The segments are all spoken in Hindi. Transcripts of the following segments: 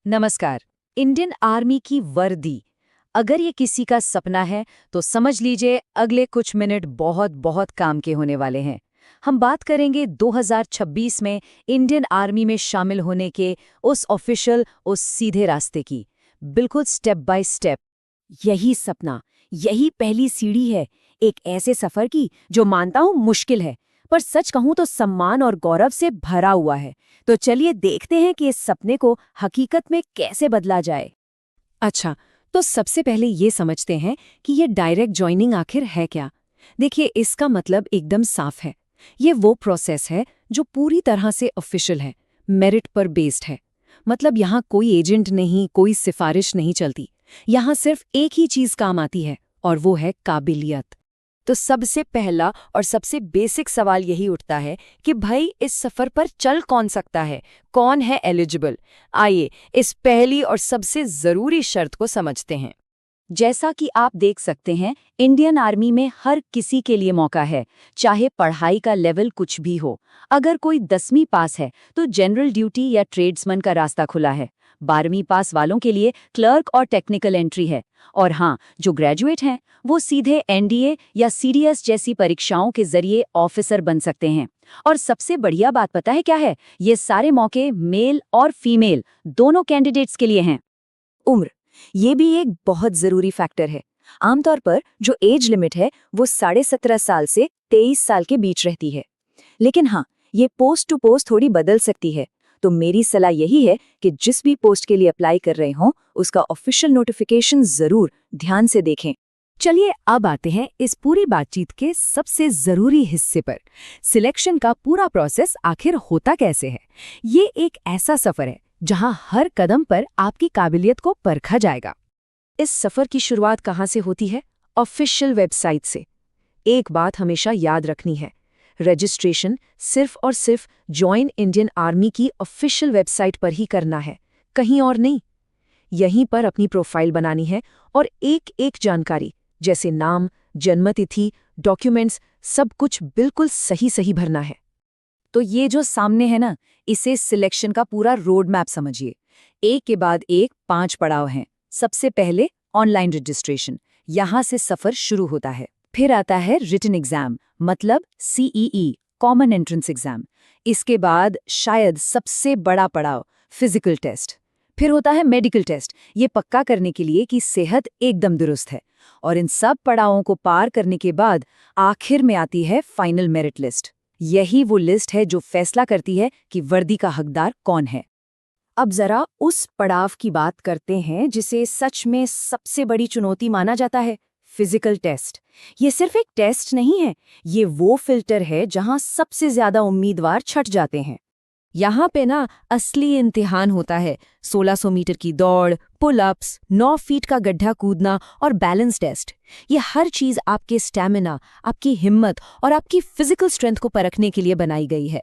नमस्कार। इंडियन आर्मी की वर्दी, अगर ये किसी का सपना है तो समझ लीजिए अगले कुछ मिनट बहुत बहुत काम के होने वाले हैं। हम बात करेंगे 2026 में इंडियन आर्मी में शामिल होने के उस सीधे रास्ते की, बिल्कुल स्टेप बाय स्टेप। यही सपना, यही पहली सीढ़ी है एक ऐसे सफर की जो मानता हूँ मुश्किल है, पर सच कहूँ तो सम्मान और गौरव से भरा हुआ है। तो चलिए देखते हैं कि इस सपने को हकीकत में कैसे बदला जाए। अच्छा, तो सबसे पहले ये समझते हैं कि ये डायरेक्ट ज्वाइनिंग आखिर है क्या। देखिए, इसका मतलब एकदम साफ है। ये वो प्रोसेस है जो पूरी तरह से ऑफिशियल है, मेरिट पर बेस्ड है। मतलब यहाँ कोई एजेंट नहीं, कोई सिफारिश नहीं चलती। यहाँ सिर्फ एक ही चीज काम आती है, और वो है काबिलियत। तो सबसे पहला और सबसे बेसिक सवाल यही उठता है कि भाई इस सफर पर चल कौन सकता है, कौन है एलिजिबल। आइए इस पहली और सबसे जरूरी शर्त को समझते हैं। जैसा कि आप देख सकते हैं, इंडियन आर्मी में हर किसी के लिए मौका है, चाहे पढ़ाई का लेवल कुछ भी हो। अगर कोई 10वीं पास है तो जनरल ड्यूटी या ट्रेड्समैन का रास्ता खुला है। 12वीं पास वालों के लिए क्लर्क और टेक्निकल एंट्री है। और हाँ, जो ग्रेजुएट हैं वो सीधे एनडीए या सीडीएस जैसी परीक्षाओं के जरिए ऑफिसर बन सकते हैं। और सबसे बढ़िया बात पता है क्या है? ये सारे मौके मेल और फीमेल दोनों कैंडिडेट्स के लिए हैं। उम्र, ये भी एक बहुत जरूरी फैक्टर है। आमतौर पर जो एज लिमिट है वो 17.5 साल से 23 साल के बीच रहती है। लेकिन हाँ, ये पोस्ट टू पोस्ट थोड़ी बदल सकती है। तो मेरी सलाह यही है कि जिस भी पोस्ट के लिए अप्लाई कर रहे हों, उसका ऑफिशियल नोटिफिकेशन जरूर ध्यान से देखें। चलिए अब आते हैं इस पूरी बातचीत के सबसे जरूरी हिस्से पर। सिलेक्शन का पूरा प्रोसेस आखिर होता कैसे है। ये एक ऐसा सफर है जहां हर कदम पर आपकी काबिलियत को परखा जाएगा। इस सफर की शुरुआत कहां से होती है? ऑफिशियल वेबसाइट से। एक बात हमेशा याद रखनी है, रजिस्ट्रेशन सिर्फ और सिर्फ जॉइन इंडियन आर्मी की ऑफिशियल वेबसाइट पर ही करना है, कहीं और नहीं। यहीं पर अपनी प्रोफाइल बनानी है और एक एक जानकारी जैसे नाम, जन्मतिथि, डॉक्यूमेंट्स, सब कुछ बिल्कुल सही सही भरना है। तो ये जो सामने है ना, इसे सिलेक्शन का पूरा रोड मैप समझिए। एक के बाद एक 5 पड़ाव हैं। सबसे पहले ऑनलाइन रजिस्ट्रेशन, यहाँ से सफर शुरू होता है। फिर आता है रिटन एग्जाम, मतलब सीईई, कॉमन एंट्रेंस एग्जाम। इसके बाद शायद सबसे बड़ा पड़ाव फिजिकल टेस्ट। फिर होता है मेडिकल टेस्ट, ये पक्का करने के लिए कि सेहत एकदम दुरुस्त है। और इन सब पड़ावों को पार करने के बाद आखिर में आती है फाइनल मेरिट लिस्ट। यही वो लिस्ट है जो फैसला करती है कि वर्दी का हकदार कौन है। अब जरा उस पड़ाव की बात करते हैं जिसे सच में सबसे बड़ी चुनौती माना जाता है, फिजिकल टेस्ट। ये सिर्फ एक टेस्ट नहीं है, ये वो फिल्टर है जहां सबसे ज्यादा उम्मीदवार छट जाते हैं। यहाँ पे ना असली इम्तिहान होता है। 1600 मीटर की दौड़, पुल अप्स, 9 फीट का गड्ढा कूदना और बैलेंस टेस्ट। ये हर चीज आपके स्टैमिना, आपकी हिम्मत और आपकी फिजिकल स्ट्रेंथ को परखने के लिए बनाई गई है।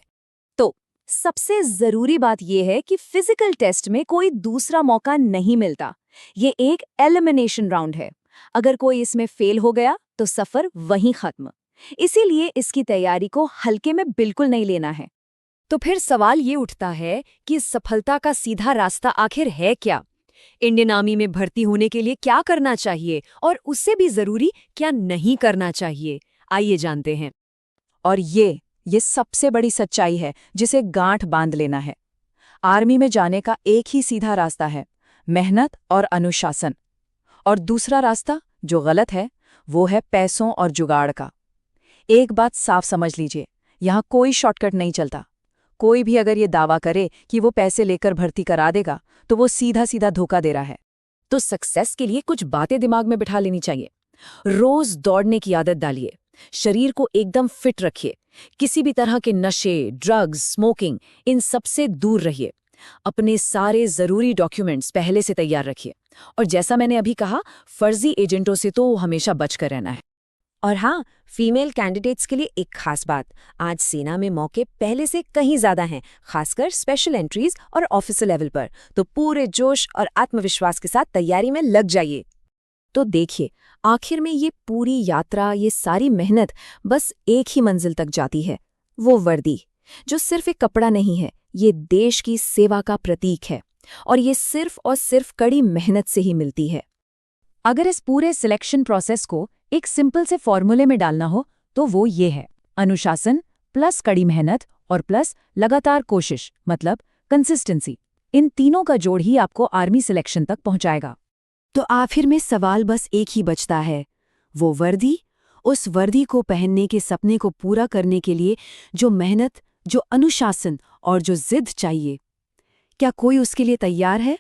तो सबसे जरूरी बात यह है कि फिजिकल टेस्ट में कोई दूसरा मौका नहीं मिलता। ये एक एलिमिनेशन राउंड है। अगर कोई इसमें फेल हो गया तो सफर वहीं खत्म। इसीलिए इसकी तैयारी को हल्के में बिल्कुल नहीं लेना है। तो फिर सवाल ये उठता है कि सफलता का सीधा रास्ता आखिर है क्या? इंडियन आर्मी में भर्ती होने के लिए क्या करना चाहिए और उससे भी जरूरी क्या नहीं करना चाहिए, आइए जानते हैं। और ये सबसे बड़ी सच्चाई है जिसे गांठ बांध लेना है। आर्मी में जाने का एक ही सीधा रास्ता है, मेहनत और अनुशासन। और दूसरा रास्ता जो गलत है वो है पैसों और जुगाड़ का। एक बात साफ समझ लीजिए, यहाँ कोई शॉर्टकट नहीं चलता। कोई भी अगर ये दावा करे कि वो पैसे लेकर भर्ती करा देगा तो वो सीधा सीधा धोखा दे रहा है। तो सक्सेस के लिए कुछ बातें दिमाग में बिठा लेनी चाहिए। रोज दौड़ने की आदत डालिए, शरीर को एकदम फिट रखिए। किसी भी तरह के नशे, ड्रग्स, स्मोकिंग, इन सब से दूर रहिए। अपने सारे जरूरी डॉक्यूमेंट्स पहले से तैयार रखिए। और जैसा मैंने अभी कहा, फर्जी एजेंटों से तो हमेशा बचकर रहना है। और हाँ, फीमेल कैंडिडेट्स के लिए एक खास बात, आज सेना में मौके पहले से कहीं ज्यादा हैं, खासकर स्पेशल एंट्रीज और ऑफिसर लेवल पर। तो पूरे जोश और आत्मविश्वास के साथ तैयारी में लग जाइए। तो देखिए, आखिर में ये पूरी यात्रा, ये सारी मेहनत बस एक ही मंजिल तक जाती है, वो वर्दी, जो सिर्फ एक कपड़ा नहीं है, ये देश की सेवा का प्रतीक है। और ये सिर्फ और सिर्फ कड़ी मेहनत से ही मिलती है। अगर इस पूरे सिलेक्शन प्रोसेस को एक सिंपल से फॉर्मूले में डालना हो तो वो ये है: अनुशासन प्लस कड़ी मेहनत और प्लस लगातार कोशिश, मतलब कंसिस्टेंसी। इन तीनों का जोड़ ही आपको आर्मी सिलेक्शन तक पहुंचाएगा। तो आखिर में सवाल बस एक ही बचता है, वो वर्दी। उस वर्दी को पहनने के सपने को पूरा करने के लिए जो मेहनत, जो अनुशासन और जो जिद चाहिए, क्या कोई उसके लिए तैयार है?